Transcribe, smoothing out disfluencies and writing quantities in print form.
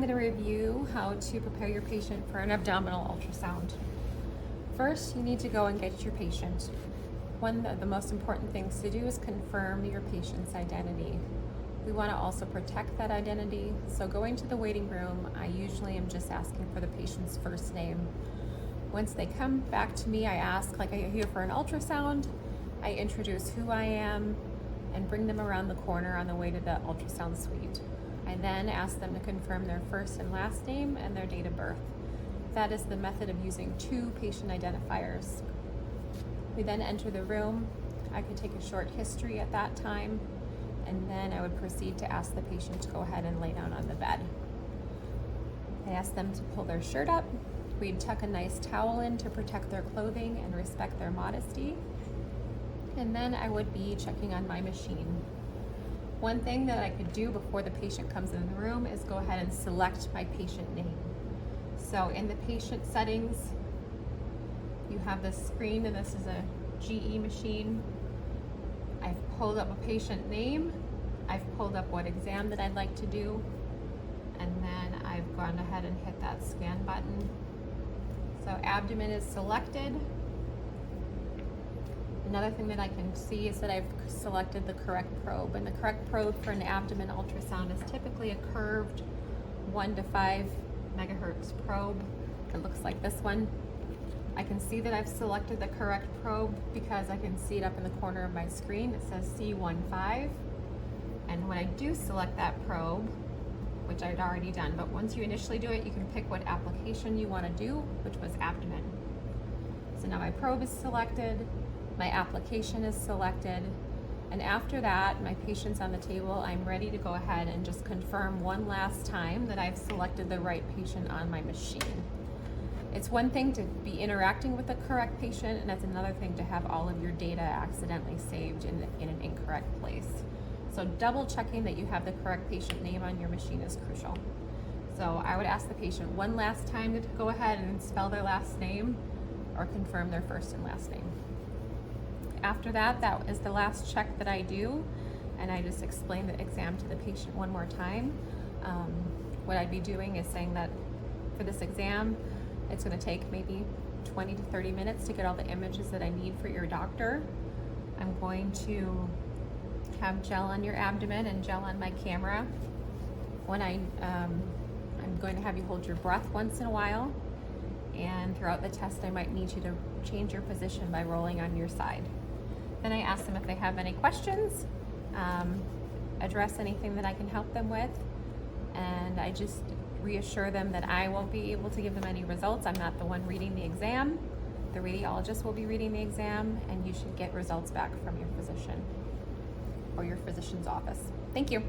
going to review how to prepare your patient for an abdominal ultrasound. First, you need to go and get your patient. One of the most important things to do is confirm your patient's identity. We want to also protect that identity, so going to the waiting room, I usually am just asking for the patient's first name. Once they come back to me, I ask, like, are you here for an ultrasound? I introduce who I am and bring them around the corner on the way to the ultrasound suite. I then ask them to confirm their first and last name and their date of birth. That is the method of using two patient identifiers. We then enter the room. I could take a short history at that time, and then I would proceed to ask the patient to go ahead and lay down on the bed. I ask them to pull their shirt up. We'd tuck a nice towel in to protect their clothing and respect their modesty. And then I would be checking on my machine. One thing that I could do before the patient comes in the room is go ahead and select my patient name. So in the patient settings, you have this screen, and this is a GE machine. I've pulled up a patient name. I've pulled up what exam that I'd like to do. And then I've gone ahead and hit that scan button. So abdomen is selected. Another thing that I can see is that I've selected the correct probe, and the correct probe for an abdomen ultrasound is typically a curved 1 to 5 megahertz probe. It looks like this one. I can see that I've selected the correct probe because I can see it up in the corner of my screen. It says C15. And when I do select that probe, which I'd already done, but once you initially do it, you can pick what application you want to do, which was abdomen. So now my probe is selected. My application is selected, and after that, my patient's on the table. I'm ready to go ahead and just confirm one last time that I've selected the right patient on my machine. It's one thing to be interacting with the correct patient, and it's another thing to have all of your data accidentally saved in an incorrect place. So double checking that you have the correct patient name on your machine is crucial. So I would ask the patient one last time to go ahead and spell their last name or confirm their first and last name. After that, that is the last check that I do, and I just explain the exam to the patient one more time. What I'd be doing is saying that for this exam, it's going to take maybe 20 to 30 minutes to get all the images that I need for your doctor. I'm going to have gel on your abdomen and gel on my camera. When I'm going to have you hold your breath once in a while, and throughout the test, I might need you to change your position by rolling on your side. Then I ask them if they have any questions, address anything that I can help them with, and I just reassure them that I won't be able to give them any results. I'm not the one reading the exam. The radiologist will be reading the exam, and you should get results back from your physician or your physician's office. Thank you.